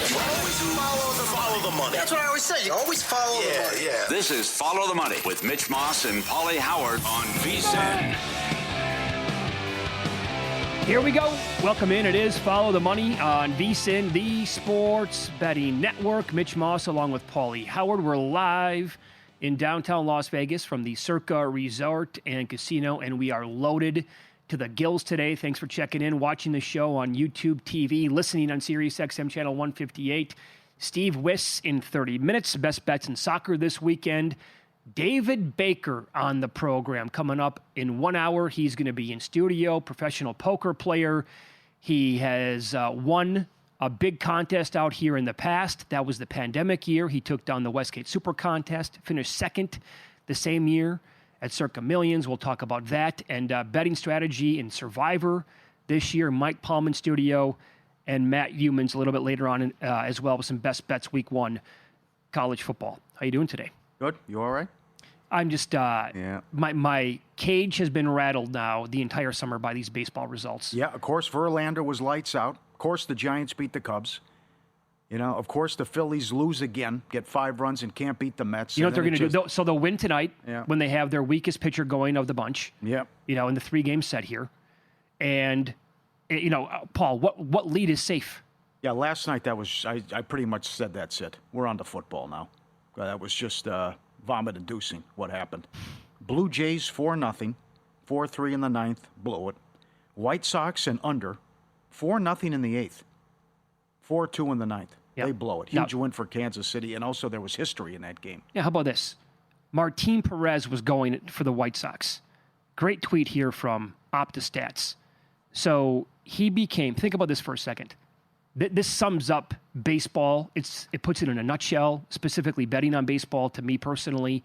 Follow the money. That's what I always say. You always follow the money. Yeah. This is Follow the Money with Mitch Moss and Pauly Howard on VSiN. Here we go. Welcome in. It is Follow the Money on VSiN, the Sports Betting Network. Mitch Moss along with Pauly Howard. We're live in downtown Las Vegas from the Circa Resort and Casino, and we are loaded to the gills today. Thanks for checking in, watching the show on YouTube TV, listening on Sirius XM Channel 158. Steve Wyss in 30 minutes. Best bets in soccer this weekend. David Baker on the program coming up in 1 hour. He's going to be in studio, professional poker player. He has won a big contest out here in the past. That was the pandemic year. He took down the Westgate Super Contest, finished second the same year at Circa Millions. We'll talk about that and betting strategy in Survivor this year. Mike Palm in studio and Matt Humans a little bit later on as well with some best bets week one college football. How you doing today? Good. You all right? I'm just, my cage has been rattled now the entire summer by these baseball results. Yeah, of course, Verlander was lights out. Of course, the Giants beat the Cubs. You know, of course, the Phillies lose again, get 5 runs and can't beat the Mets. You know what they're going to do? So they'll win tonight when they have their weakest pitcher going of the bunch. Yeah. You know, in the 3-game set here. And, you know, Paul, what lead is safe? Yeah, last night that was, I pretty much said that's it. We're on to football now. That was just vomit-inducing what happened. Blue Jays 4-0, 4-3 in the 9th, blew it. White Sox and under, 4-0 in the 8th, 4-2 in the 9th. Yep. They blow it. Huge win for Kansas City, and also there was history in that game. Yeah, how about this? Martin Perez was going for the White Sox. Great tweet here from OptaStats. So he became, think about this for a second. This sums up baseball. It puts it in a nutshell, specifically betting on baseball to me personally.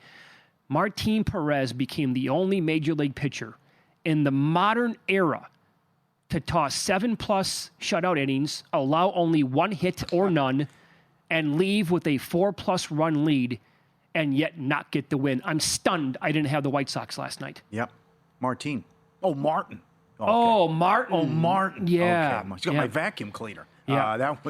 Martin Perez became the only major league pitcher in the modern era to toss 7+ shutout innings, allow only 1 hit or none, and leave with a 4+ run lead and yet not get the win. I'm stunned I didn't have the White Sox last night. Yep. Martin. Oh, Martin. Okay. Oh, Martin. Oh, Martin. Yeah. Okay. He's got my vacuum cleaner. Yeah. That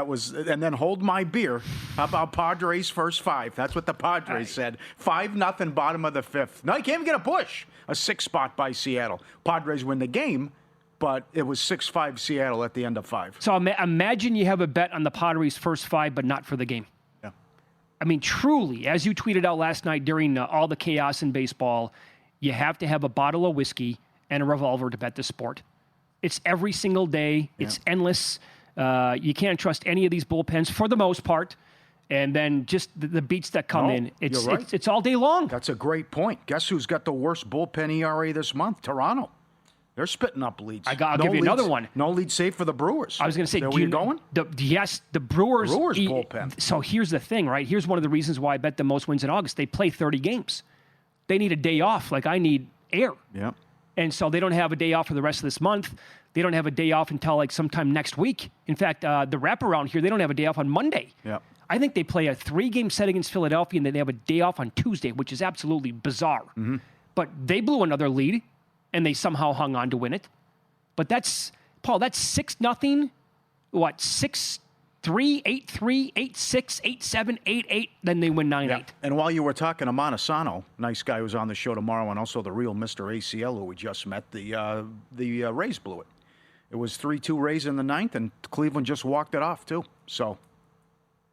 was, and then hold my beer. How about Padres first 5? That's what the Padres said. 5-0 bottom of the 5th. No, you can't even get a push. A 6 spot by Seattle. Padres win the game, but it was 6-5 Seattle at the end of 5. So imagine you have a bet on the Padres first 5, but not for the game. Yeah. I mean, truly, as you tweeted out last night during all the chaos in baseball, you have to have a bottle of whiskey and a revolver to bet the sport. It's every single day. Yeah. It's endless. You can't trust any of these bullpens for the most part. And then just the beats that come in, it's all day long. That's a great point. Guess who's got the worst bullpen ERA this month? Toronto. They're spitting up leads. I'll give you another one. No lead safe for the Brewers. I was going to say, where you going? Yes, the Brewers. Brewers bullpen. So here's the thing, right? Here's one of the reasons why I bet the most wins in August. They play 30 games. They need a day off like I need air. Yeah. And so they don't have a day off for the rest of this month. They don't have a day off until like sometime next week. In fact, the wraparound here, they don't have a day off on Monday. Yeah. I think they play a 3-game set against Philadelphia, and then they have a day off on Tuesday, which is absolutely bizarre. Mm-hmm. But they blew another lead, and they somehow hung on to win it. But that's 6-0, 6-3, 8-3, 8-6, 8-7, 8-8, then they win 9-8. Yeah. And while you were talking to Montesano, nice guy who's on the show tomorrow, and also the real Mr. ACL who we just met, the Rays blew it. It was 3-2 Rays in the 9th, and Cleveland just walked it off, too. So,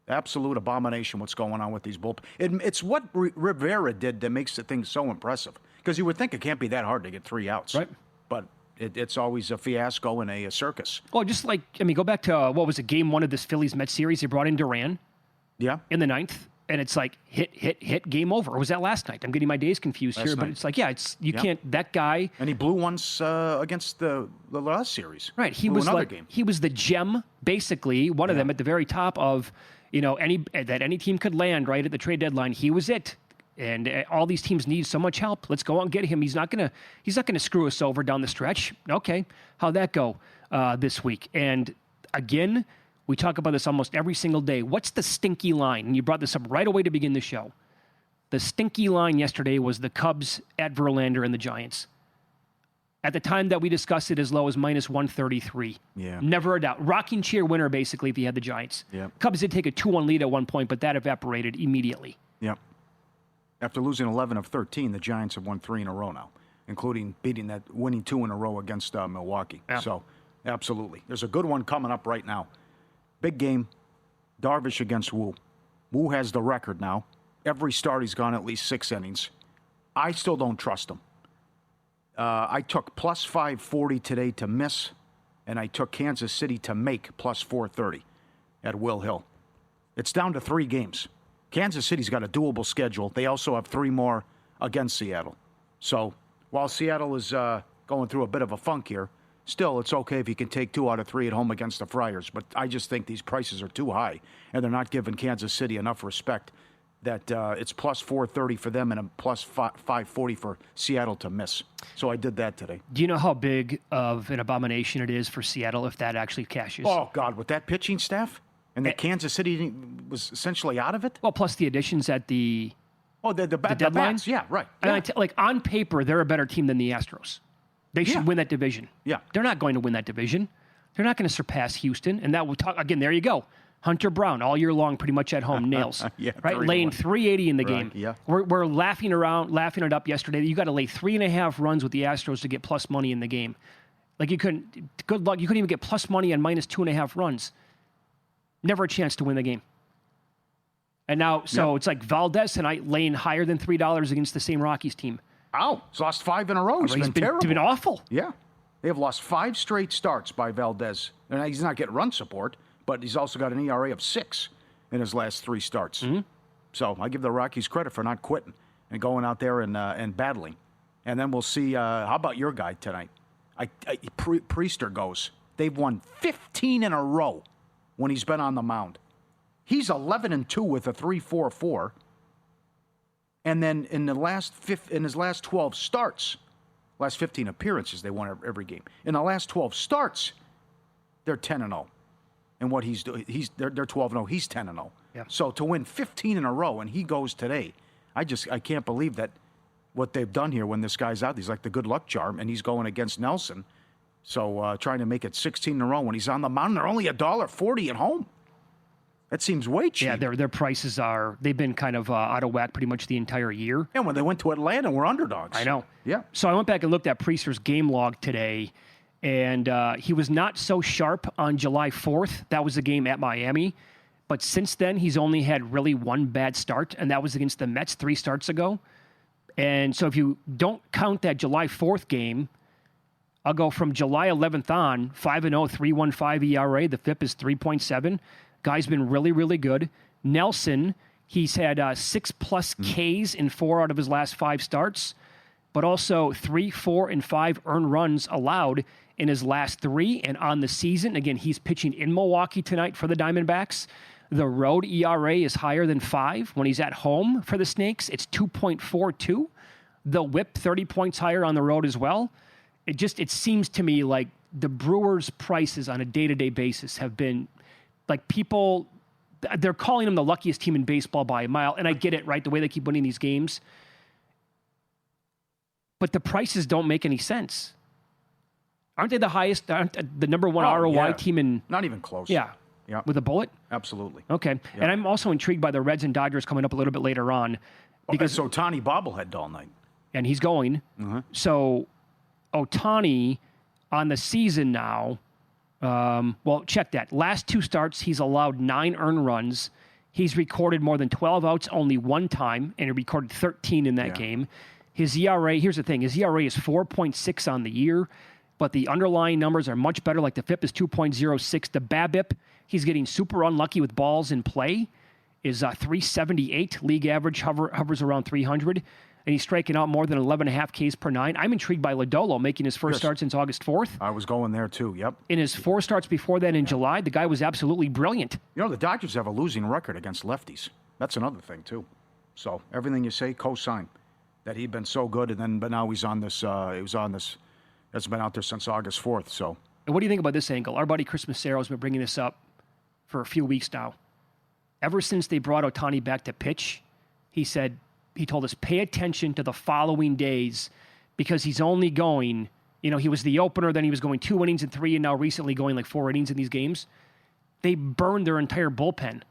absolute abomination what's going on with these bullpens. It's what Rivera did that makes the thing so impressive. Because you would think it can't be that hard to get 3 outs. Right. But it's always a fiasco and a circus. Well, just like, go back to, what was it, game 1 of this Phillies-Mets series? They brought in Duran in the 9th, and it's like hit, game over. Or was that last night? I'm getting my days confused here, but it's like, you can't, that guy. And he blew once against the last series. Right. He was the gem, basically, one of them at the very top of, any team could land right at the trade deadline. He was it. And all these teams need so much help. Let's go out and get him. He's not gonna screw us over down the stretch. Okay, how'd that go this week? And again, we talk about this almost every single day. What's the stinky line? And you brought this up right away to begin the show. The stinky line yesterday was the Cubs at Verlander and the Giants. At the time that we discussed it, as low as minus 133. Yeah. Never a doubt. Rocking chair winner, basically, if you had the Giants. Yeah. Cubs did take a 2-1 lead at one point, but that evaporated immediately. Yep. After losing 11 of 13, the Giants have won 3 in a row now, including winning 2 in a row against Milwaukee. Yeah. So, absolutely. There's a good one coming up right now. Big game, Darvish against Wu. Wu has the record now. Every start he's gone at least 6 innings. I still don't trust him. I took plus 540 today to miss, and I took Kansas City to make plus 430 at Will Hill. It's down to 3 games. Kansas City's got a doable schedule. They also have 3 more against Seattle. So while Seattle is going through a bit of a funk here, still it's okay if you can take 2 out of 3 at home against the Friars. But I just think these prices are too high, and they're not giving Kansas City enough respect that it's plus 430 for them and a plus 540 for Seattle to miss. So I did that today. Do you know how big of an abomination it is for Seattle if that actually cashes? Oh, God, with that pitching staff? And that Kansas City was essentially out of it? Well, plus the additions at the deadline? Bats, yeah, right. Yeah. And like on paper, they're a better team than the Astros. They should win that division. Yeah. They're not going to win that division. They're not going to surpass Houston. And that will talk again. There you go. Hunter Brown all year long, pretty much at home, nails. Yeah, right, laying 380 in the game. Yeah. We're laughing it up yesterday. You got to lay 3.5 runs with the Astros to get plus money in the game. Like you couldn't. Good luck. You couldn't even get plus money on minus 2.5 runs. Never a chance to win the game. And now, it's like Valdez and I laying higher than $3 against the same Rockies team. Ow! He's lost 5 in a row. He's been terrible. He's been awful. Yeah. They have lost 5 straight starts by Valdez. And he's not getting run support, but he's also got an ERA of 6 in his last 3 starts. Mm-hmm. So I give the Rockies credit for not quitting and going out there and battling. And then we'll see. How about your guy tonight? Priester goes. They've won 15 in a row when he's been on the mound. He's 11-2 with a 3.44. And then in his last 12 starts, last 15 appearances, they won every game. In the last 12 starts, they're 10-0. And what he's doing, they're 12-0. He's 10-0. Yeah. So to win 15 in a row, and he goes today, I can't believe that what they've done here when this guy's out. He's like the good luck charm, and he's going against Nelson. So trying to make it 16 in a row when he's on the mound, they're only $1.40 at home. That seems way cheap. Yeah, their prices they've been kind of out of whack pretty much the entire year. And when they went to Atlanta, we're underdogs. I know. Yeah. So I went back and looked at Priester's game log today, and he was not so sharp on July 4th. That was the game at Miami. But since then, he's only had really one bad start, and that was against the Mets 3 starts ago. And so if you don't count that July 4th game, I'll go from July 11th on, 5-0, 3.15 ERA. The FIP is 3.7. Guy's been really, really good. Nelson, he's had 6+ Ks in 4 out of his last 5 starts, but also 3, 4, and 5 earned runs allowed in his last 3. And on the season, again, he's pitching in Milwaukee tonight for the Diamondbacks. The road ERA is higher than 5. When he's at home for the Snakes, it's 2.42. The whip 30 points higher on the road as well. It seems to me like the Brewers' prices on a day-to-day basis have been like people, they're calling them the luckiest team in baseball by a mile. And I get it, right? The way they keep winning these games. But the prices don't make any sense. Aren't they the highest, the number 1 ROI team in? Not even close. Yeah. Yeah. With a bullet? Absolutely. Okay. Yeah. And I'm also intrigued by the Reds and Dodgers coming up a little bit later on. Because so Ohtani bobblehead all night. And he's going. Mm-hmm. So Ohtani on the season now, well, check that. Last 2 starts, he's allowed 9 earned runs. He's recorded more than 12 outs only 1 time, and he recorded 13 in that game. His ERA, here's the thing, his ERA is 4.6 on the year, but the underlying numbers are much better. Like the FIP is 2.06. The BABIP, he's getting super unlucky with balls in play, is 378. League average hovers around 300. And he's striking out more than 11.5 Ks per 9. I'm intrigued by Lodolo making his first start since August 4th. I was going there too, yep. In his 4 starts before that in July, the guy was absolutely brilliant. You know, the Dodgers have a losing record against lefties. That's another thing too. So everything you say, co-sign. That he'd been so good, but now he's on this, that's been out there since August 4th. So. And what do you think about this angle? Our buddy Chris Massaro has been bringing this up for a few weeks now. Ever since they brought Ohtani back to pitch, he told us, pay attention to the following days because he's only going He was the opener, then he was going 2 innings and 3, and now recently going like 4 innings in these games. They burned their entire bullpen.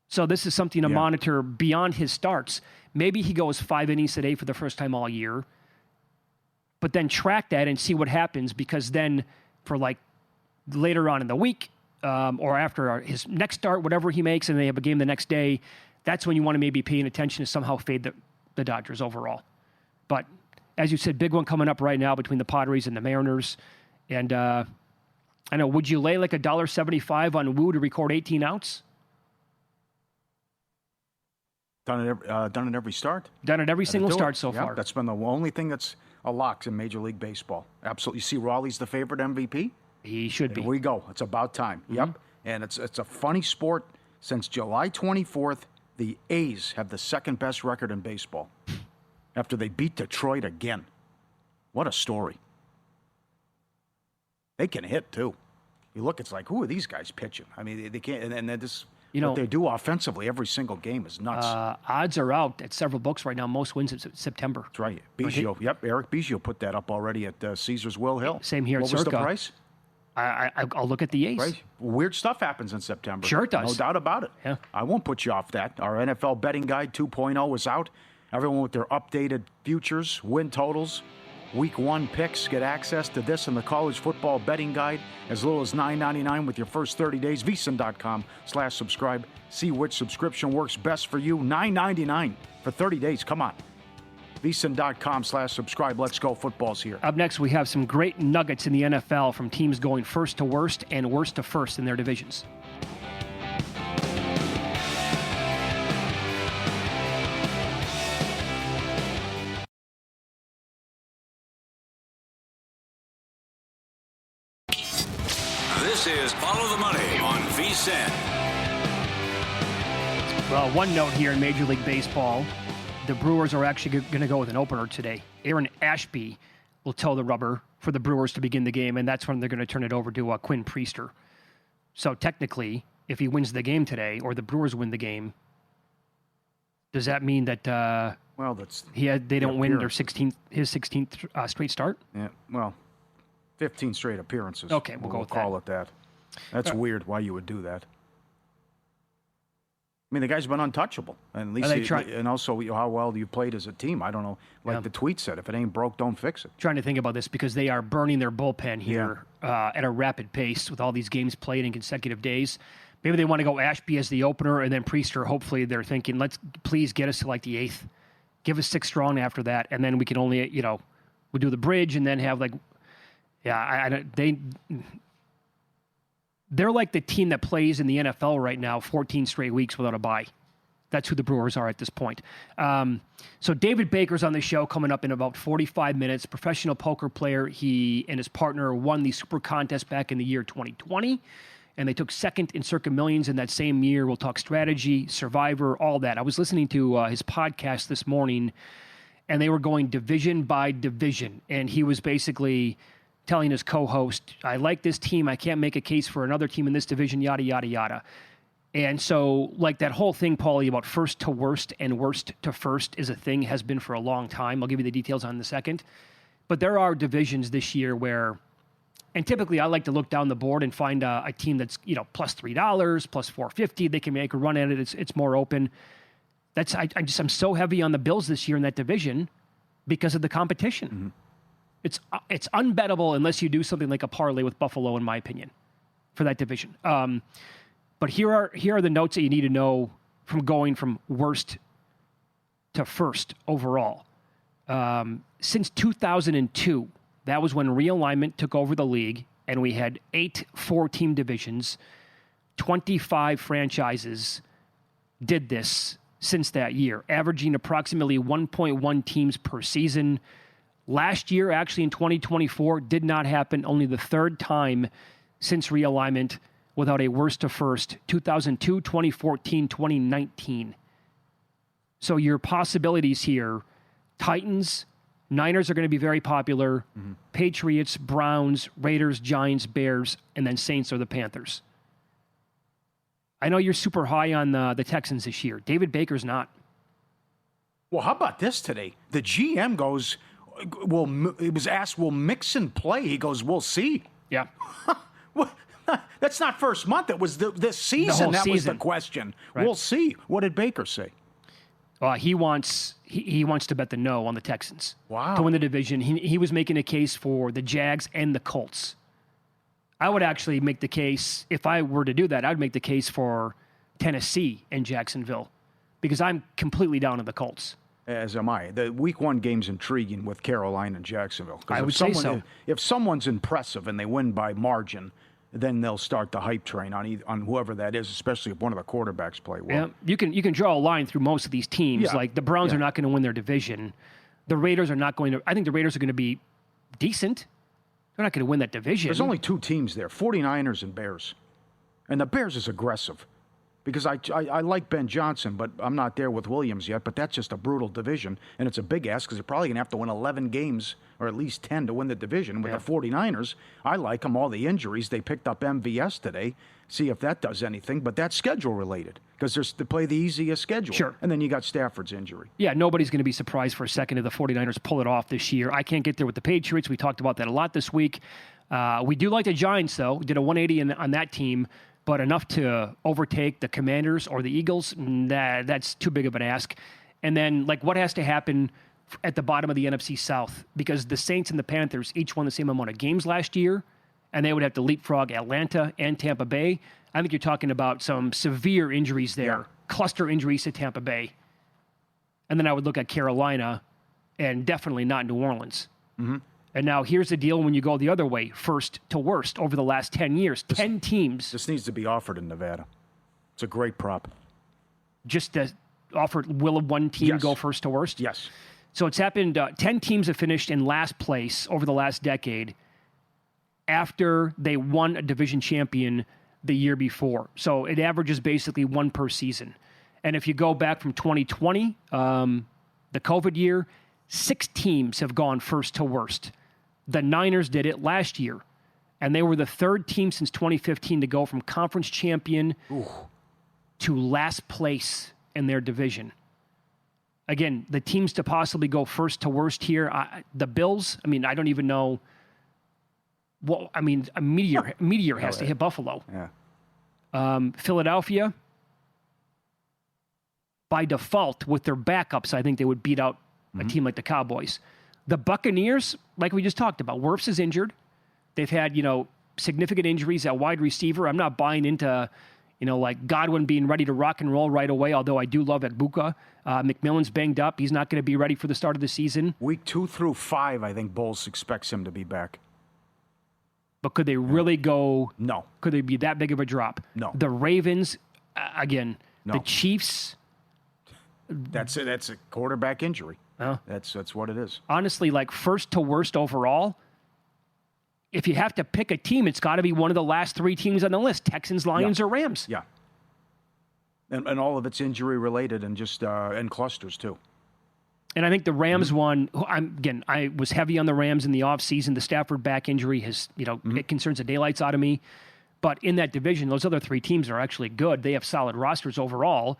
So this is something to monitor beyond his starts. Maybe he goes 5 innings today for the first time all year, but then track that and see what happens, because then for like later on in the week or after his next start, whatever he makes, and they have a game the next day, that's when you want to maybe pay attention to somehow fade the Dodgers overall. But as you said, big one coming up right now between the Padres and the Mariners. And I know, would you lay like $1.75 on Wu to record 18 outs? Done at every start. Done at every single start so far. That's been the only thing that's a lock in Major League Baseball. Absolutely. You see Raleigh's the favorite MVP? He should be. Here we go. It's about time. Mm-hmm. Yep. And it's a funny sport. Since July 24th, the A's have the second best record in baseball after they beat Detroit again. What a story. They can hit, too. You look, it's like, who are these guys pitching? I mean, they can't, and they're just... what they do offensively every single game is nuts. Odds are out at several books right now. Most wins in September. That's right. Biggio. Yep, Eric Biggio put that up already at Caesars Will Hill. Same here at Circa. What was the price? I'll look at the A's. Right. Weird stuff happens in September. Sure it does. No doubt about it. Yeah. I won't put you off that. Our NFL betting guide 2.0 is out. Everyone with their updated futures, win totals, Week 1 picks. Get access to this and the college football betting guide as little as $9.99 with your first 30 days. VSiN.com/subscribe. See which subscription works best for you. $9.99 for 30 days. Come on. VSiN.com/subscribe. Let's go. Football's here. Up next, we have some great nuggets in the NFL from teams going first to worst and worst to first in their divisions. This is Follow the Money on VSiN. Well, one note here in Major League Baseball. The Brewers are actually going to go with an opener today. Aaron Ashby will toe the rubber for the Brewers to begin the game, and that's when they're going to turn it over to Quinn Priester. So technically, if he wins the game today, or the Brewers win the game, does that mean that they don't win his 16th straight start? Yeah, well, 15 straight appearances. Okay, we'll call it that. That's weird why you would do that. I mean, the guy's been untouchable, and at least and also how well you played as a team. I don't know. Like the tweet said, if it ain't broke, don't fix it. Trying to think about this because they are burning their bullpen here at a rapid pace with all these games played in consecutive days. Maybe they want to go Ashby as the opener and then Priester. Hopefully, they're thinking, let's please get us to like the 8th, give us 6 strong after that, and then we can only we'll do the bridge and then have like They're like the team that plays in the NFL right now 14 straight weeks without a bye. That's who the Brewers are at this point. So David Baker's on the show coming up in about 45 minutes. Professional poker player. He and his partner won the Super Contest back in the year 2020, and they took second in Circa Millions in that same year. We'll talk strategy, Survivor, all that. I was listening to his podcast this morning, and they were going division by division, and he was basically telling his co-host, I like this team. I can't make a case for another team in this division, yada, yada, yada. And so, like, that whole thing, Pauly, about first to worst and worst to first is a thing, has been for a long time. I'll give you the details on in a second. But there are divisions this year where, and typically I like to look down the board and find a team that's, plus $3, plus $4.50. They can make a run at it. It's more open. I'm so heavy on the Bills this year in that division because of the competition. Mm-hmm. It's unbettable unless you do something like a parlay with Buffalo, in my opinion, for that division. But here are the notes that you need to know from going from worst to first overall. Since 2002, that was when realignment took over the league, and we had 8 4-team divisions. 25 franchises did this since that year, averaging approximately 1.1 teams per season. Last year, actually in 2024, did not happen. Only the 3rd time since realignment without a worst to first. 2002, 2014, 2019. So your possibilities here, Titans, Niners are going to be very popular. Mm-hmm. Patriots, Browns, Raiders, Giants, Bears, and then Saints or the Panthers. I know you're super high on the Texans this year. David Baker's not. Well, how about this today? The GM goes Well, he was asked, will Mixon play? He goes, we'll see. Yeah. What? That's not first month. It was this season. That was the question. Right. We'll see. What did Baker say? He wants to bet the no on the Texans. Wow. To win the division. He was making a case for the Jags and the Colts. I would actually make the case, if I were to do that, I'd make the case for Tennessee and Jacksonville because I'm completely down on the Colts. As am I. The Week 1 game's intriguing with Carolina and Jacksonville. I would say so. If someone's impressive and they win by margin, then they'll start the hype train on whoever that is, especially if one of the quarterbacks play well. Yeah, you can draw a line through most of these teams. Yeah. Like the Browns are not going to win their division. The Raiders are not going to. I think the Raiders are going to be decent. They're not going to win that division. There's only 2 teams there, 49ers and Bears. And the Bears is aggressive. Because I like Ben Johnson, but I'm not there with Williams yet. But that's just a brutal division, and it's a big ask because they're probably going to have to win 11 games or at least 10 to win the division. With the 49ers, I like them. All the injuries. They picked up MVS today. See if that does anything. But that's schedule-related because they play the easiest schedule. Sure. And then you got Stafford's injury. Yeah, nobody's going to be surprised for a second if the 49ers pull it off this year. I can't get there with the Patriots. We talked about that a lot this week. We do like the Giants, though. Did a 180 on that team. But enough to overtake the Commanders or the Eagles, that's too big of an ask. And then, what has to happen at the bottom of the NFC South? Because the Saints and the Panthers each won the same amount of games last year, and they would have to leapfrog Atlanta and Tampa Bay. I think you're talking about some severe injuries there, cluster injuries to Tampa Bay. And then I would look at Carolina and definitely not New Orleans. Mm-hmm. And now here's the deal when you go the other way, first to worst over the last 10 years. 10 teams. This needs to be offered in Nevada. It's a great prop. Just to offer, will one team go first to worst? Yes. So it's happened, 10 teams have finished in last place over the last decade after they won a division champion the year before. So it averages basically 1 per season. And if you go back from 2020, the COVID year, 6 teams have gone first to worst. The Niners did it last year, and they were the 3rd team since 2015 to go from conference champion to last place in their division. Again, the teams to possibly go first to worst here, the Bills, I don't even know. Well, a meteor has to hit Buffalo. Yeah. Philadelphia, by default, with their backups, I think they would beat out a team like the Cowboys. The Buccaneers, like we just talked about, Wirfs is injured. They've had, significant injuries at wide receiver. I'm not buying into, Godwin being ready to rock and roll right away, although I do love Egbuka. McMillan's banged up. He's not going to be ready for the start of the season. Week 2 through 5, I think Bowles expects him to be back. But could they really go? No. Could they be that big of a drop? No. The Ravens, again, no. The Chiefs. That's it. That's a quarterback injury. Oh. That's what it is. Honestly, first to worst overall, if you have to pick a team, it's got to be one of the last 3 teams on the list, Texans, Lions, or Rams. Yeah. And all of it's injury related and just and clusters too. And I think the Rams one, I was heavy on the Rams in the offseason. The Stafford back injury has, it concerns the daylights out of me. But in that division, those other 3 teams are actually good. They have solid rosters overall.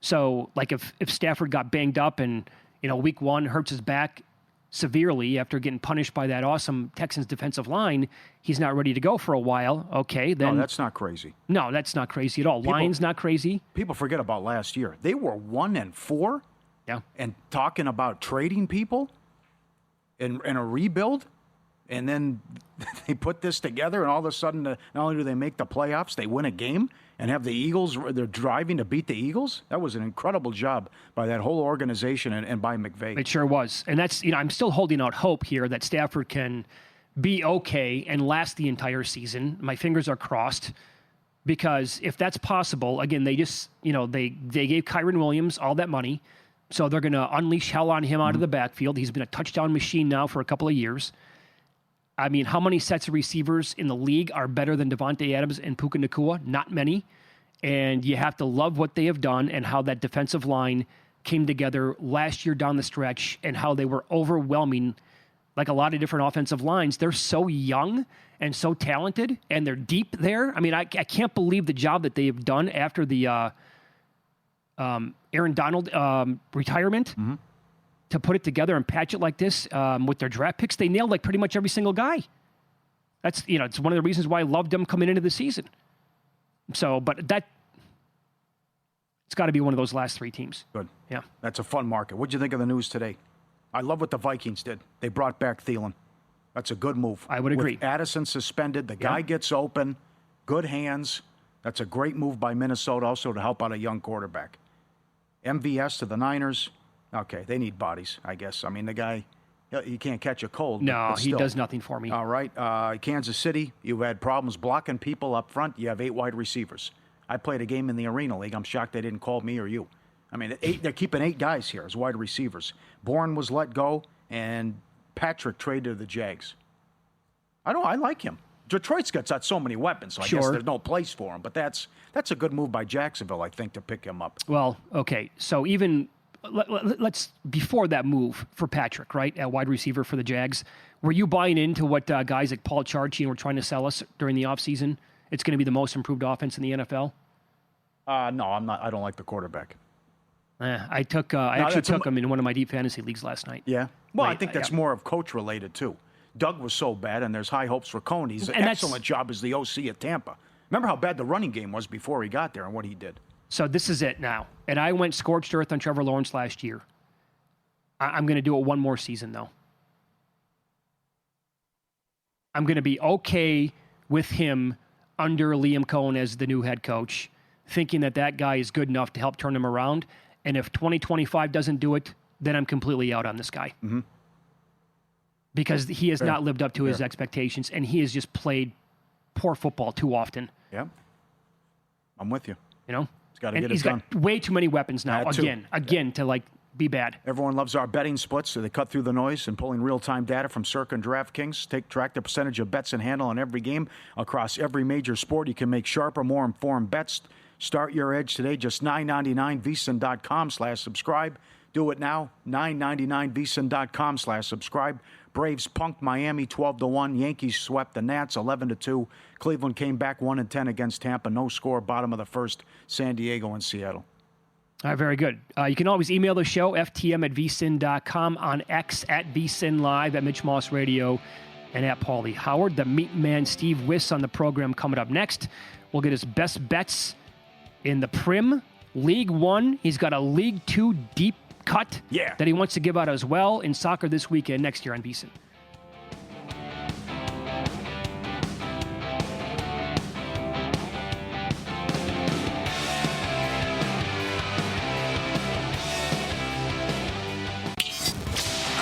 So, if Stafford got banged up and, week 1 hurts his back severely after getting punished by that awesome Texans defensive line, he's not ready to go for a while. Okay, then. No, that's not crazy. No, that's not crazy at all. Lions not crazy. People forget about last year. They were 1-4. Yeah. And talking about trading people and a rebuild. And then they put this together, and all of a sudden, not only do they make the playoffs, they win a game and have the Eagles, they're driving to beat the Eagles. That was an incredible job by that whole organization and by McVay. It sure was. And that's, I'm still holding out hope here that Stafford can be okay and last the entire season. My fingers are crossed because if that's possible, again, they just, they gave Kyron Williams all that money. So they're going to unleash hell on him out of the backfield. He's been a touchdown machine now for a couple of years. How many sets of receivers in the league are better than Devontae Adams and Puka Nacua? Not many. And you have to love what they have done and how that defensive line came together last year down the stretch and how they were overwhelming, like a lot of different offensive lines. They're so young and so talented, and they're deep there. I can't believe the job that they have done after the Aaron Donald retirement. to put it together and patch it like this with their draft picks. They nailed like pretty much every single guy. That's, it's one of the reasons why I loved them coming into the season. So, but it's got to be one of those last 3 teams. Good. Yeah. That's a fun market. What'd you think of the news today? I love what the Vikings did. They brought back Thielen. That's a good move. I would agree. With Addison suspended, the guy gets open, good hands. That's a great move by Minnesota also to help out a young quarterback. MVS to the Niners. Okay, they need bodies, I guess. I mean, the guy, he can't catch a cold. No, he does nothing for me. All right. Kansas City, you've had problems blocking people up front. You have 8 wide receivers. I played a game in the Arena League. I'm shocked they didn't call me or you. I mean, they're keeping 8 guys here as wide receivers. Bourne was let go, and Patrick traded to the Jags. I like him. Detroit's got so many weapons, so I guess there's no place for him. But that's a good move by Jacksonville, I think, to pick him up. Well, okay. So even let's before that move for Patrick, right, at wide receiver for the Jags, were you buying into what guys like Paul Charchian were trying to sell us during the offseason? It's going to be the most improved offense in the NFL? No, I'm not. I don't like the quarterback. I actually took him in one of my deep fantasy leagues last night. Yeah? Well, I think that's more of coach-related, too. Doug was so bad, and there's high hopes for Cohn. He's an excellent job as the OC at Tampa. Remember how bad the running game was before he got there and what he did. So this is it now. And I went scorched earth on Trevor Lawrence last year. I'm going to do it one more season, though. I'm going to be okay with him under Liam Cohen as the new head coach, thinking that guy is good enough to help turn him around. And if 2025 doesn't do it, then I'm completely out on this guy. Mm-hmm. Because he has not lived up to his expectations, and he has just played poor football too often. Yeah. I'm with you. You know? He's got to get it done. He's got way too many weapons now, again, to be bad. Everyone loves our betting splits, so they cut through the noise and pulling real-time data from Circa and DraftKings. Track the percentage of bets and handle on every game across every major sport. You can make sharper, more informed bets. Start your edge today, just $9.99, vsin.com/subscribe. Do it now, $9.99, vsin.com/subscribe. Braves punked Miami 12-1. Yankees swept the Nats 11-2. Cleveland came back 1-10 against Tampa. No score, bottom of the first. San Diego and Seattle. All right, very good. You can always email the show, ftm@vsin.com, on X @vsinlive, at Mitch Moss Radio, and at Pauly Howard. The meat man, Steve Wyss, on the program coming up next. We'll get his best bets in the Prim League One. He's got a League Two deep cut that he wants to give out as well in soccer this weekend next year on VSiN.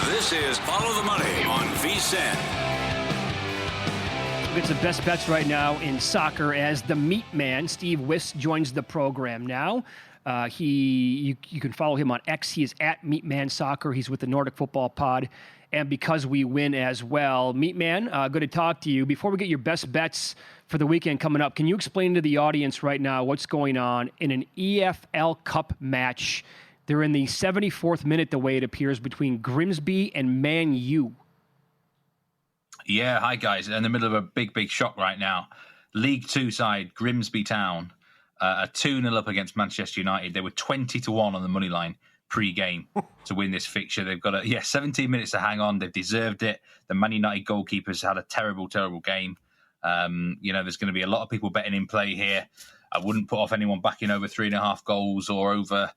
This is Follow the Money on VSiN. We'll get some best bets right now in soccer as the meat man, Steve Wyss, joins the program now. You can follow him on X. He is at Meatman Soccer. He's with the Nordic Football Pod. And because we win as well. Meatman, good to talk to you. Before we get your best bets for the weekend coming up, can you explain to the audience right now what's going on in an EFL Cup match? They're in the 74th minute, the way it appears, between Grimsby and Man U. Yeah, hi guys. In the middle of a big shock right now. League Two side, Grimsby Town, are 2-0 up against Manchester United. They were 20-1 on the money line pre-game to win this fixture. They've got 17 minutes to hang on. They've deserved it. The Man United goalkeepers had a terrible game. There's going to be a lot of people betting in play here. I wouldn't put off anyone backing over 3.5 goals or over,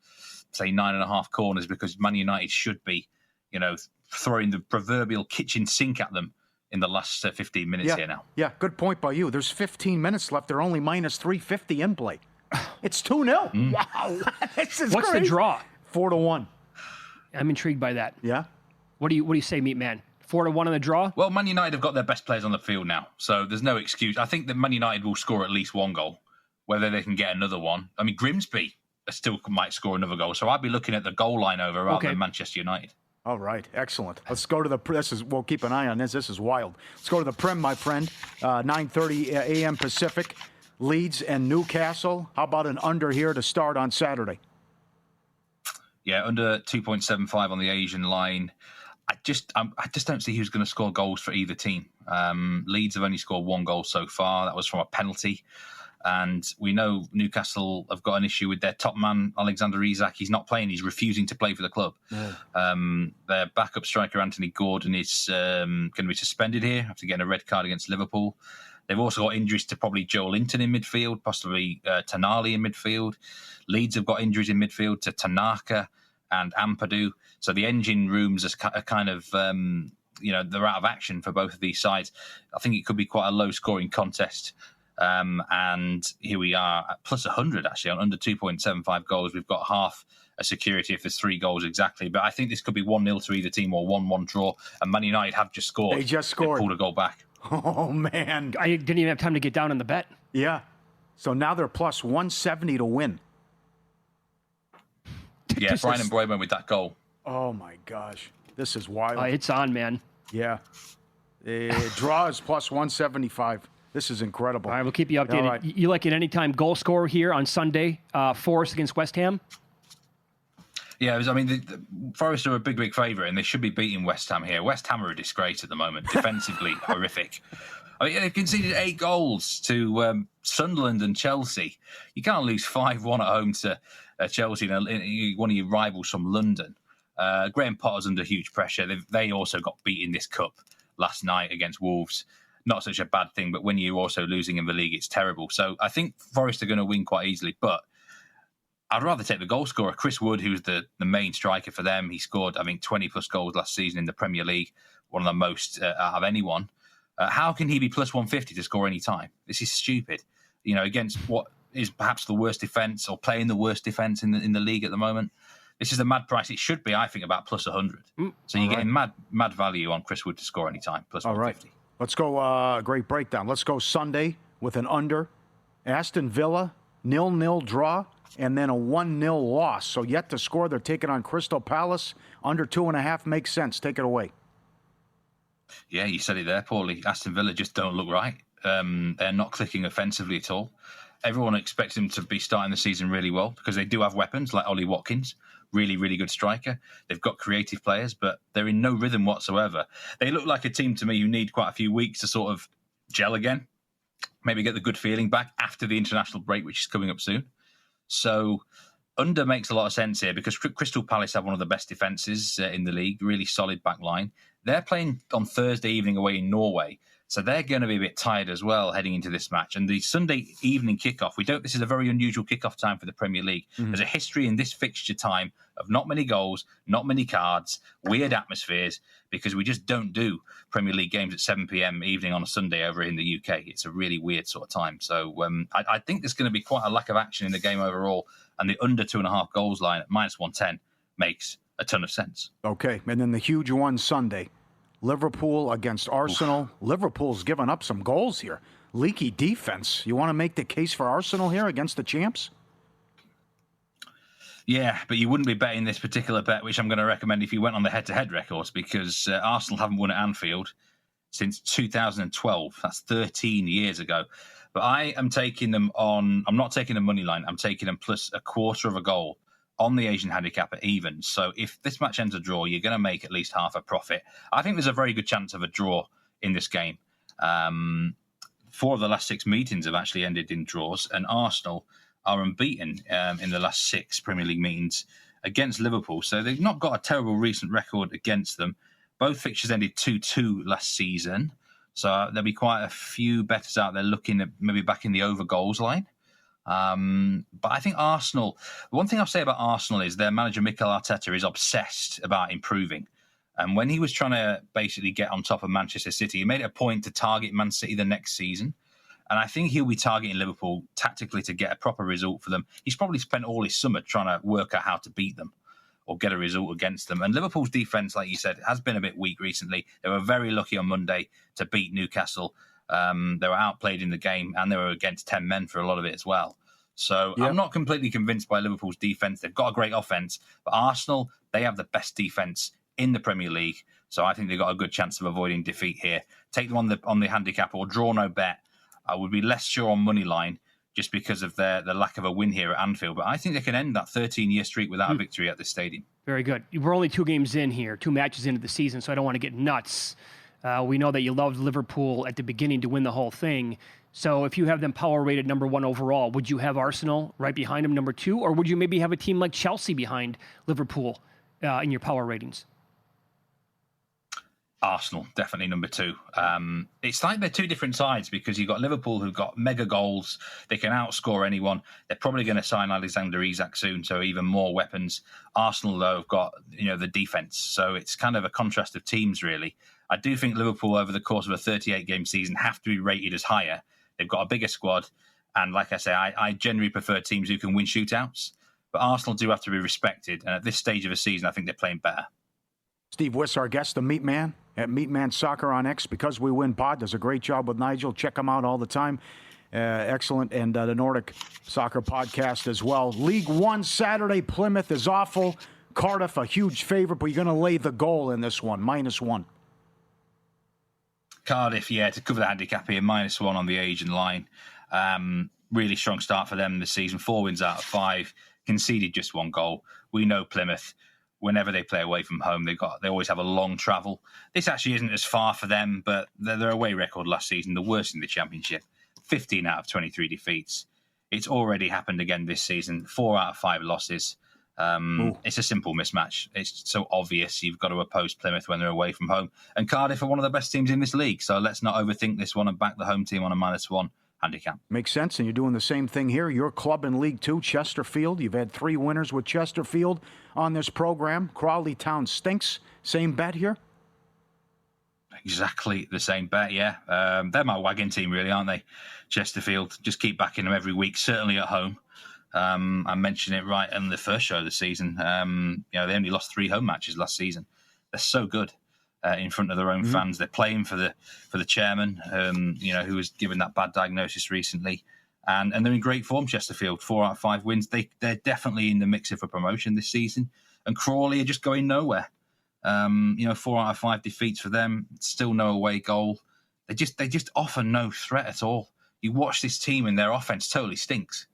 say, 9.5 corners, because Man United should be, throwing the proverbial kitchen sink at them in the last 15 minutes here now. Yeah, good point by you. There's 15 minutes left. They're only minus 350 in play. It's 2-0. Wow. This is What's crazy. the draw? 4-1. I'm intrigued by that. Yeah? What do you say, meat man? 4-1 on the draw? Well, Man United have got their best players on the field now, so there's no excuse. I think that Man United will score at least one goal. Whether they can get another one. I mean, Grimsby still might score another goal, so I'd be looking at the goal line over rather than Manchester United. All right, excellent. Let's go to the. We'll keep an eye on this. This is wild. Let's go to the Prim, my friend. 9:30 a.m. Pacific. Leeds and Newcastle. How about an under here to start on Saturday? Yeah, under 2.75 on the Asian line. I just don't see who's going to score goals for either team. Leeds have only scored one goal so far. That was from a penalty. And we know Newcastle have got an issue with their top man, Alexander Isak. He's not playing. He's refusing to play for the club. Their backup striker, Anthony Gordon, is going to be suspended here after getting a red card against Liverpool. They've also got injuries to probably Joe Linton in midfield, possibly Tonali in midfield. Leeds have got injuries in midfield to Tanaka and Ampadu. So the engine rooms are kind of, they're out of action for both of these sides. I think it could be quite a low-scoring contest. And here we are at plus 100, actually, on under 2.75 goals. We've got half a security if there's 3 goals exactly. But I think this could be 1-0 to either team or 1-1 draw. And Man United have just scored. They just scored. They pulled a goal back. Oh, man. I didn't even have time to get down on the bet. Yeah. So now they're plus 170 to win. Yeah, Brian and Broyman with that goal. Oh, my gosh. This is wild. It's on, man. Yeah. Draw is plus 175. This is incredible. All right, we'll keep you updated. Right. You like an anytime goal scorer here on Sunday, Forest against West Ham? Yeah, the Forest are a big favourite, and they should be beating West Ham here. West Ham are a disgrace at the moment, defensively horrific. They've conceded 8 goals to Sunderland and Chelsea. You can't lose 5-1 at home to Chelsea, one of your rivals from London. Graham Potter's under huge pressure. They also got beat in this cup last night against Wolves. Not such a bad thing, but when you're also losing in the league, it's terrible. So I think Forest are going to win quite easily, but I'd rather take the goal scorer, Chris Wood, who's the main striker for them. He scored, 20-plus goals last season in the Premier League, one of the most out of anyone. How can he be plus 150 to score any time? This is stupid. Against what is perhaps the worst defence or playing the worst defence in the league at the moment. This is a mad price. It should be, I think, about plus 100. So you're getting mad value on Chris Wood to score any time, plus 150. All right. Let's go, great breakdown. Let's go Sunday with an under. Aston Villa, 0-0 draw, and then a 1-0 loss. So yet to score, they're taking on Crystal Palace. Under 2.5 makes sense. Take it away. Yeah, you said it there, Pauly. Aston Villa just don't look right. They're not clicking offensively at all. Everyone expects them to be starting the season really well because they do have weapons like Ollie Watkins, really, really good striker. They've got creative players, but they're in no rhythm whatsoever. They look like a team to me who need quite a few weeks to sort of gel again, maybe get the good feeling back after the international break, which is coming up soon. So under makes a lot of sense here because Crystal Palace have one of the best defences in the league, really solid back line. They're playing on Thursday evening away in Norway, so they're going to be a bit tired as well heading into this match. And the Sunday evening kickoff, this is a very unusual kickoff time for the Premier League. There's a history in this fixture time of not many goals, not many cards, weird atmospheres, because we just don't do Premier League games at 7 p.m. evening on a Sunday over in the UK. It's a really weird sort of time. So I think there's going to be quite a lack of action in the game overall, and the under 2.5 goals line at minus 110 makes a ton of sense. Okay, and then the huge one Sunday. Liverpool against Arsenal. Oof. Liverpool's given up some goals here. Leaky defense. You want to make the case for Arsenal here against the champs? Yeah, but you wouldn't be betting this particular bet, which I'm going to recommend if you went on the head-to-head records, because Arsenal haven't won at Anfield since 2012. That's 13 years ago. But I am taking them on... I'm not taking a money line. I'm taking them plus 1/4 goal on the Asian handicap at even. So if this match ends a draw, you're going to make at least half a profit. I think there's a very good chance of a draw in this game. 4 of the last 6 meetings have actually ended in draws, and Arsenal are unbeaten in the last 6 Premier League meetings against Liverpool. So they've not got a terrible recent record against them. Both fixtures ended 2-2 last season. So there'll be quite a few bettors out there looking at maybe back in the over goals line. But I think Arsenal, one thing I'll say about Arsenal is their manager Mikel Arteta is obsessed about improving. And when he was trying to basically get on top of Manchester City, he made it a point to target Man City the next season. And I think he'll be targeting Liverpool tactically to get a proper result for them. He's probably spent all his summer trying to work out how to beat them or get a result against them. And Liverpool's defence, like you said, has been a bit weak recently. They were very lucky on Monday to beat Newcastle. They were outplayed in the game, and they were against 10 men for a lot of it as well. So I'm not completely convinced by Liverpool's defence. They've got a great offence, but Arsenal, they have the best defence in the Premier League. So I think they've got a good chance of avoiding defeat here. Take them on the handicap or draw no bet. I would be less sure on money line just because of the lack of a win here at Anfield. But I think they can end that 13-year streak without a victory at this stadium. Very good. We're only 2 games in here, 2 matches into the season, so I don't want to get nuts. We know that you loved Liverpool at the beginning to win the whole thing. So if you have them power rated number 1 overall, would you have Arsenal right behind them number 2? Or would you maybe have a team like Chelsea behind Liverpool in your power ratings? Arsenal, definitely number 2. It's like they're two different sides because you've got Liverpool who've got mega goals. They can outscore anyone. They're probably going to sign Alexander Isak soon, so even more weapons. Arsenal, though, have got the defence. So it's kind of a contrast of teams, really. I do think Liverpool, over the course of a 38-game season, have to be rated as higher. They've got a bigger squad. And like I say, I generally prefer teams who can win shootouts. But Arsenal do have to be respected. And at this stage of the season, I think they're playing better. Steve Wyss, our guest, the Meat Man at Meat Man Soccer on X. Because We Win Pod does a great job with Nigel. Check him out all the time. Excellent. And the Nordic Soccer Podcast as well. League One Saturday. Plymouth is awful. Cardiff, a huge favorite, but you're going to lay the goal in this one, -1. Cardiff, to cover the handicap here, -1 on the age and line. Really strong start for them this season. 4 wins out of 5. Conceded just 1 goal. We know Plymouth, whenever they play away from home, they always have a long travel. This actually isn't as far for them, but their away record last season, the worst in the Championship. 15 out of 23 defeats. It's already happened again this season. 4 out of 5 losses. It's a simple mismatch. It's so obvious you've got to oppose Plymouth when they're away from home. And Cardiff are one of the best teams in this league, so let's not overthink this one and back the home team on a -1 handicap. Makes sense, and you're doing the same thing here. Your club in League Two, Chesterfield. You've had 3 winners with Chesterfield on this program. Crawley Town stinks. Same bet here? Exactly the same bet, yeah. They're my wagon team, really, aren't they? Chesterfield. Just keep backing them every week, certainly at home. I mentioned it right in the first show of the season. They only lost 3 home matches last season. They're so good in front of their own fans. They're playing for the chairman, who was given that bad diagnosis recently, and they're in great form. Chesterfield, 4 out of 5 wins. They're definitely in the mixer for promotion this season. And Crawley are just going nowhere. 4 out of 5 defeats for them. Still no away goal. They just offer no threat at all. You watch this team and their offense totally stinks.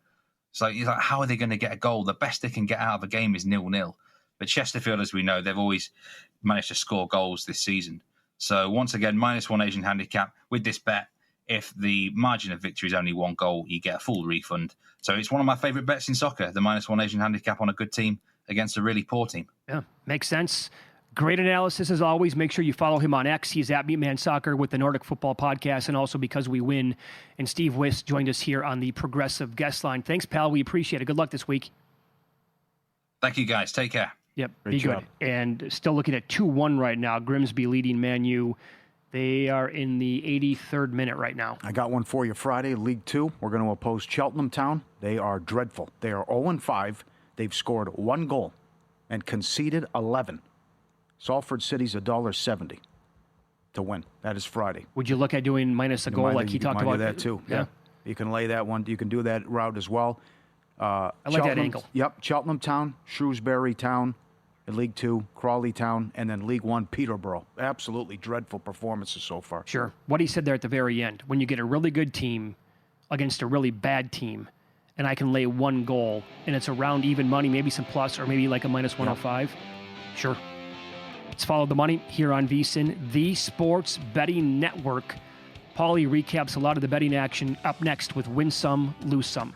It's like how are they going to get a goal? The best they can get out of a game is 0-0. But Chesterfield, as we know, they've always managed to score goals this season. So once again, -1 Asian handicap. With this bet, if the margin of victory is only 1 goal, you get a full refund. So it's one of my favourite bets in soccer, the -1 Asian handicap on a good team against a really poor team. Yeah, makes sense. Great analysis as always. Make sure you follow him on X. He's at Meatman Soccer with the Nordic Football Podcast and also Because We Win. And Steve Wyss joined us here on the Progressive Guest Line. Thanks, pal. We appreciate it. Good luck this week. Thank you, guys. Take care. Yep, Great be job. good. And still looking at 2-1 right now. Grimsby leading Man U. They are in the 83rd minute right now. I got one for you Friday, League Two. We're going to oppose Cheltenham Town. They are dreadful. They are 0-5. They've scored 1 goal and conceded 11. Salford City's $1.70 to win. That is Friday. Would you look at doing minus a goal like he talked about? Do that too. Yeah. You can lay that one. You can do that route as well. I like that angle. Yep. Cheltenham Town, Shrewsbury Town in League Two, Crawley Town, and then League One, Peterborough. Absolutely dreadful performances so far. Sure. What he said there at the very end, when you get a really good team against a really bad team, and I can lay 1 goal, and it's around even money, maybe some plus, or maybe like a -105. Sure. Let's follow the money here on VSiN, the Sports Betting Network. Pauly recaps a lot of the betting action up next with Win Some, Lose Some.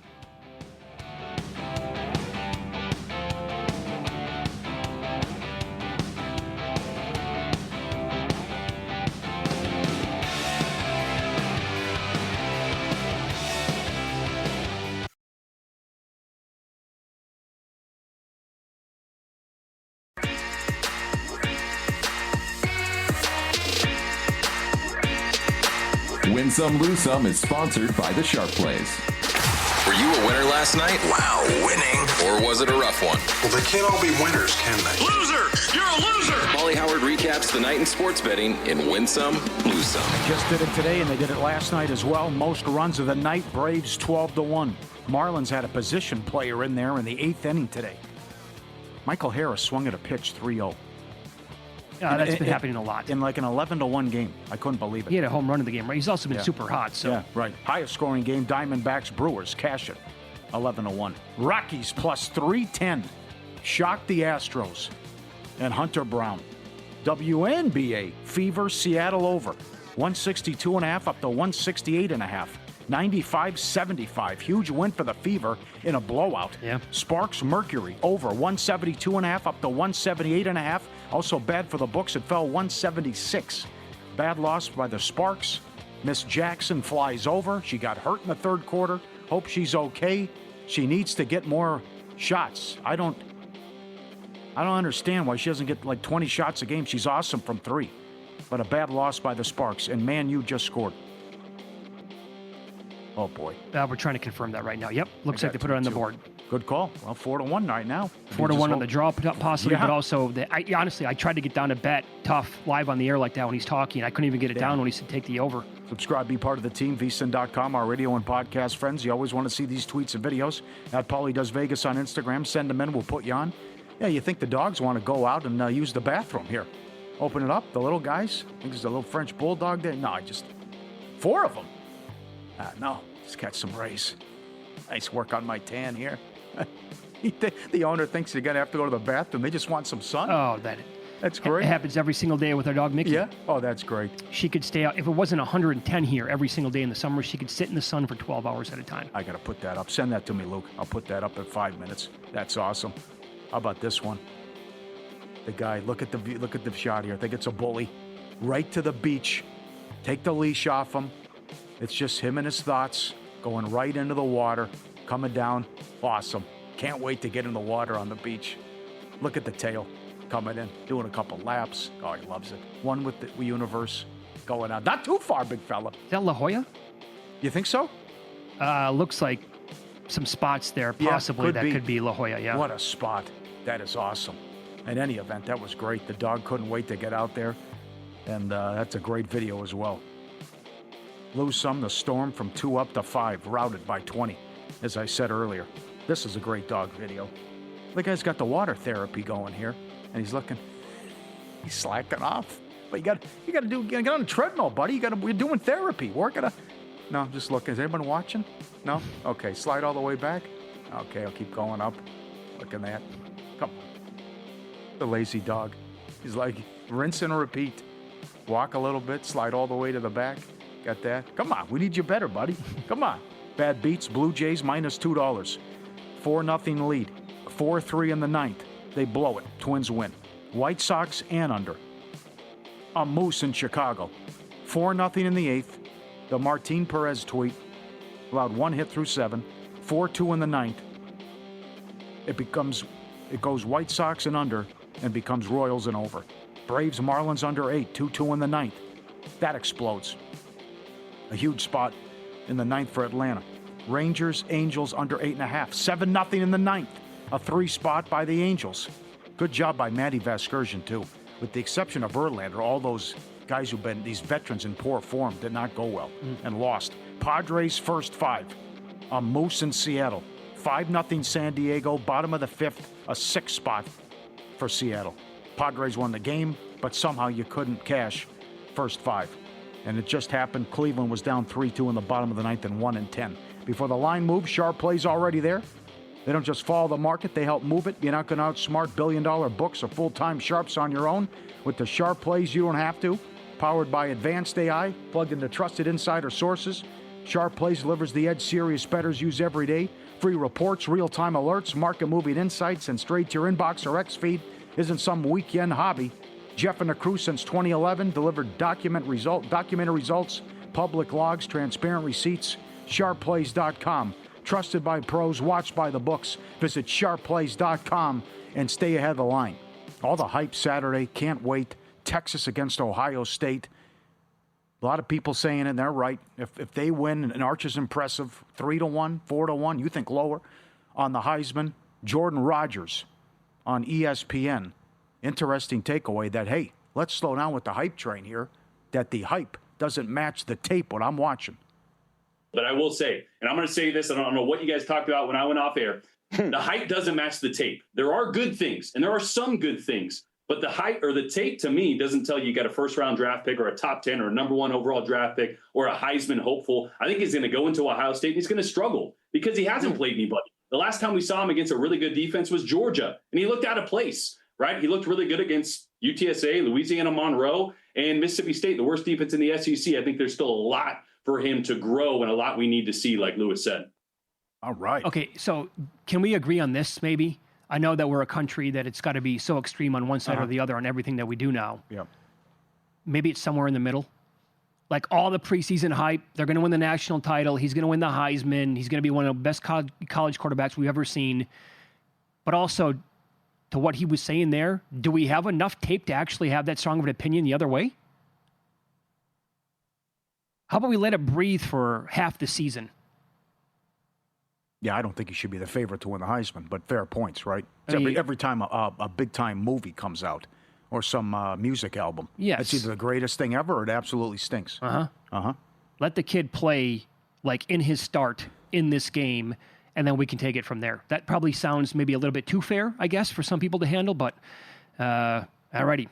Win Some, Lose Some is sponsored by the Sharp Plays. Were you a winner last night? Wow, winning. Or was it a rough one? Well, they can't all be winners, can they? Loser! You're a loser! Pauly Howard recaps the night in sports betting in Win Some, Lose Some. Just did it today, and they did it last night as well. Most runs of the night, Braves 12-1. Marlins had a position player in there in the 8th inning today. Michael Harris swung at a pitch 3-0. Yeah, that's been happening a lot. In like an 11-1 game. I couldn't believe it. He had a home run in the game, right? He's also been super hot. So. Yeah, right. Highest scoring game, Diamondbacks Brewers, cash it. 11-1. Rockies plus 310. Shocked the Astros. And Hunter Brown. WNBA, Fever, Seattle over. 162.5 up to 168.5. 95-75. Huge win for the Fever in a blowout. Yeah. Sparks Mercury over 172.5 up to 178.5. Also bad for the books. It fell 176. Bad loss by the Sparks. Miss Jackson flies over. She got hurt in the third quarter. Hope she's okay. She needs to get more shots. I don't understand why she doesn't get like 20 shots a game. She's awesome from three. But a bad loss by the Sparks. And Man U just scored. Oh, boy. We're trying to confirm that right now. Yep. Looks like they put it on the board. Good call. Well, 4-1 right now. 4-1 on the draw, possibly, Yeah. but also, honestly, I tried to get down to bet tough live on the air like that when he's talking. I couldn't even get it down when he said take the over. Subscribe, be part of the team, vsin.com, our radio and podcast friends. You always want to see these tweets and videos. At Pauly Does Vegas on Instagram. Send them in. We'll put you on. Yeah, you think the dogs want to go out and use the bathroom here. Open it up. The little guys. I think there's a little French bulldog there. No, just 4 of them. No, just catch some rays. Nice work on my tan here. The owner thinks you're going to have to go to the bathroom. They just want some sun. Oh, that's great. It happens every single day with our dog, Mickey. Yeah? Oh, that's great. She could stay out. If it wasn't 110 here every single day in the summer, she could sit in the sun for 12 hours at a time. I got to put that up. Send that to me, Luke. I'll put that up in 5 minutes. That's awesome. How about this one? The guy, look at the shot here. I think it's a bully. Right to the beach. Take the leash off him. It's just him and his thoughts going right into the water, coming down. Awesome. Can't wait to get in the water on the beach. Look at the tail coming in, doing a couple laps. Oh, he loves it. One with the universe going out. Not too far, big fella. Is that La Jolla? You think so? Looks like some spots there, possibly. Yeah, could be La Jolla, yeah. What a spot. That is awesome. In any event, that was great. The dog couldn't wait to get out there. And that's a great video as well. Lose some, the Storm from 2 up to 5, routed by 20, as I said earlier. This is a great dog video. The guy's got the water therapy going here, and he's slacking off. But you got to get on a treadmill, buddy. We're doing therapy. No, I'm just looking. Is anyone watching? No? Okay, slide all the way back. Okay, I'll keep going up. Look at that. Come on. The lazy dog. He's like, rinse and repeat. Walk a little bit, slide all the way to the back. Got that? Come on, we need you better, buddy. Come on. Bad beats, Blue Jays minus $2. 4-0 lead. 4-3 in the ninth. They blow it. Twins win. White Sox and under. A moose in Chicago. 4-0 in the eighth. The Martin Perez tweet. Allowed 1 hit through 7. 4-2 in the ninth. It goes White Sox and under and becomes Royals and over. Braves Marlins under 8. 2-2 in the ninth. That explodes. A huge spot in the ninth for Atlanta. Rangers, Angels under 8.5. 7-0 in the ninth. A 3 spot by the Angels. Good job by Matty Vasgersian, too. With the exception of Verlander, all those guys who've been these veterans in poor form did not go well and lost. Padres first 5. A moose in Seattle. 5-0 San Diego. Bottom of the 5th. A 6 spot for Seattle. Padres won the game, but somehow you couldn't cash first 5. And it just happened. Cleveland was down 3-2 in the bottom of the ninth and 1-10. Before the line moves, sharp plays already there. They don't just follow the market, they help move it. You're not going to outsmart billion-dollar books or full-time sharps on your own. With the sharp plays, you don't have to. Powered by advanced AI, plugged into trusted insider sources. Sharp Plays delivers the edge serious bettors use every day. Free reports, real-time alerts, market-moving insights, and straight to your inbox or X feed isn't some weekend hobby. Jeff and the crew since 2011 delivered documented results, public logs, transparent receipts. SharpPlays.com. Trusted by pros, watched by the books. Visit SharpPlays.com and stay ahead of the line. All the hype Saturday, can't wait. Texas against Ohio State. A lot of people saying it, and they're right. If they win, and Archer's impressive, 3-1, 4-1, you think lower on the Heisman. Jordan Rodgers on ESPN. Interesting takeaway that, hey, let's slow down with the hype train here, that the hype doesn't match the tape, what I'm watching. But I will say, and I'm going to say this, I don't know what you guys talked about when I went off air. The hype doesn't match the tape. There are good things, and there are some good things. But the hype or the tape, to me, doesn't tell you got a first-round draft pick or a top 10 or a number 1 overall draft pick or a Heisman hopeful. I think he's going to go into Ohio State, and he's going to struggle because he hasn't played anybody. The last time we saw him against a really good defense was Georgia, and he looked out of place. Right? He looked really good against UTSA, Louisiana Monroe, and Mississippi State, the worst defense in the SEC. I think there's still a lot for him to grow and a lot we need to see, like Lewis said. All right. Okay, so can we agree on this maybe? I know that we're a country that it's got to be so extreme on one side or the other on everything that we do now. Yeah. Maybe it's somewhere in the middle. Like all the preseason hype, they're going to win the national title. He's going to win the Heisman. He's going to be one of the best college quarterbacks we've ever seen. But also, to what he was saying there, do we have enough tape to actually have that strong of an opinion the other way? How about we let it breathe for half the season? Yeah, I don't think he should be the favorite to win the Heisman, but fair points, right? I mean, Every time a big-time movie comes out or some music album, yes, it's either the greatest thing ever or it absolutely stinks. Let the kid play like in his start in this game, and then we can take it from there. That probably sounds maybe a little bit too fair, I guess, for some people to handle, but alrighty.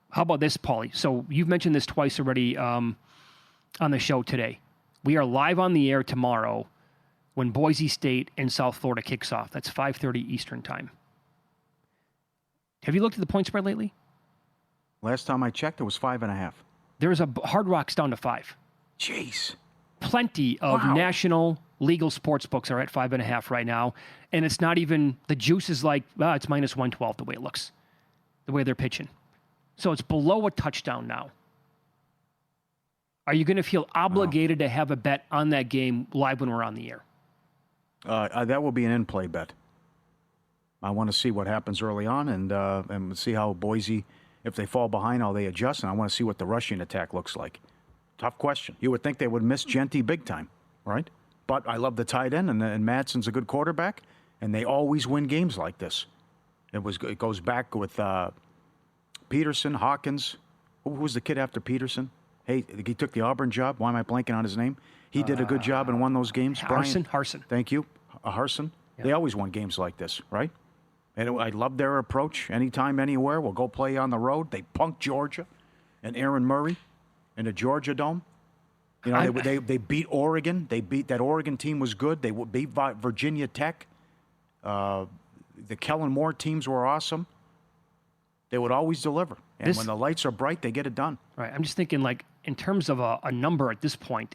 How about this, Pauly? So you've mentioned this twice already on the show today. We are live on the air tomorrow when Boise State and South Florida kicks off. That's 5:30 Eastern time. Have you looked at the point spread lately? Last time I checked, it was 5.5. There's a Hard Rock's down to 5. Jeez. Plenty of national legal sports books are at 5.5 right now, and it's not even, the juice is like, it's minus 112 the way it looks, the way they're pitching. So it's below a touchdown now. Are you going to feel obligated to have a bet on that game live when we're on the air? That will be an in-play bet. I want to see what happens early on and see how Boise, if they fall behind, how they adjust, and I want to see what the rushing attack looks like. Tough question. You would think they would miss Genty big time, right? But I love the tight end, and Madsen's a good quarterback, and they always win games like this. It goes back with Peterson, Hawkins. Who was the kid after Peterson? Hey, he took the Auburn job. Why am I blanking on his name? He did a good job and won those games. Harsin. Thank you. Harsin. Yeah. They always won games like this, right? And I love their approach. Anytime, anywhere, we'll go play on the road. They punked Georgia and Aaron Murray in the Georgia Dome. You know, they beat Oregon. That Oregon team was good. They beat Virginia Tech. The Kellen Moore teams were awesome. They would always deliver. And when the lights are bright, they get it done. Right. I'm just thinking, like, in terms of a number at this point,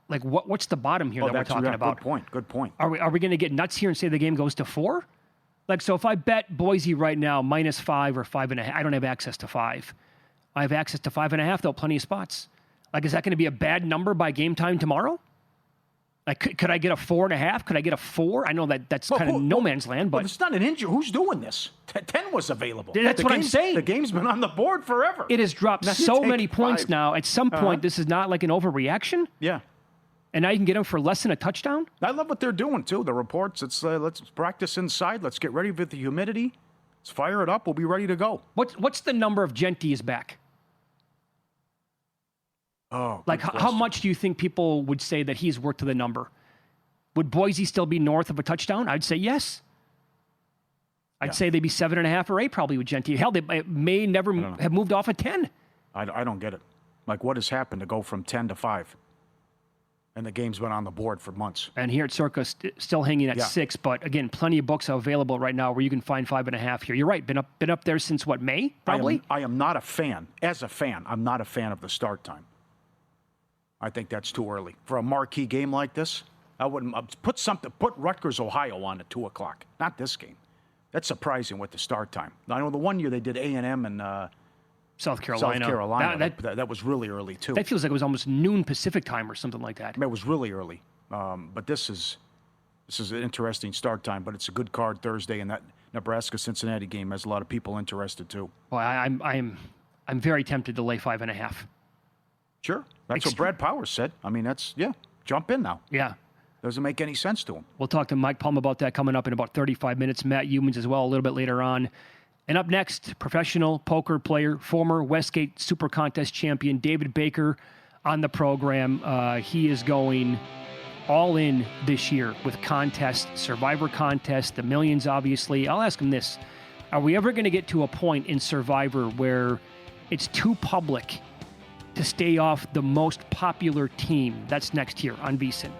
like, what's the bottom here that we're talking about? Good point. Are we going to get nuts here and say the game goes to 4? Like, so if I bet Boise right now minus 5 or 5.5, I don't have access to 5. I have access to 5.5, though, plenty of spots. Like, is that going to be a bad number by game time tomorrow? Like, could I get a 4.5? Could I get a 4? I know that's kind of no man's land, but it's not an injury. Who's doing this? 10 was available. That's what I'm saying. The game's been on the board forever. It has dropped so many points now. At some point, this is not like an overreaction. Yeah. And now you can get them for less than a touchdown? I love what they're doing, too. The reports, it's let's practice inside. Let's get ready with the humidity. Let's fire it up. We'll be ready to go. What's the number of Genty is back? Oh, like, how much do you think people would say that he's worth to the number? Would Boise still be north of a touchdown? I'd say yes. I'd say they'd be 7.5 or 8 probably with Genty. Hell, they may never have moved off a 10. I don't get it. Like, what has happened to go from 10 to 5? And the game's been on the board for months. And here at Circa, still hanging at 6. But again, plenty of books available right now where you can find 5.5 here. You're right. Been up there since what, May? Probably. I am not a fan. As a fan, I'm not a fan of the start time. I think that's too early for a marquee game like this. I wouldn't put Rutgers, Ohio on at 2:00. Not this game. That's surprising with the start time. I know the one year they did A&M and South Carolina. That was really early too. That feels like it was almost noon Pacific time or something like that. It was really early. But this is an interesting start time. But it's a good card Thursday, and that Nebraska-Cincinnati game has a lot of people interested too. Well, I'm very tempted to lay 5.5. Sure. That's what Brad Powers said. I mean, jump in now. Yeah. Doesn't make any sense to him. We'll talk to Mike Palm about that coming up in about 35 minutes. Matt Humans as well a little bit later on. And up next, professional poker player, former Westgate Super Contest champion, David Baker on the program. He is going all in this year with contests, Survivor contest, the millions, obviously. I'll ask him this. Are we ever going to get to a point in Survivor where it's too public to stay off the most popular team? That's next here on VSiN.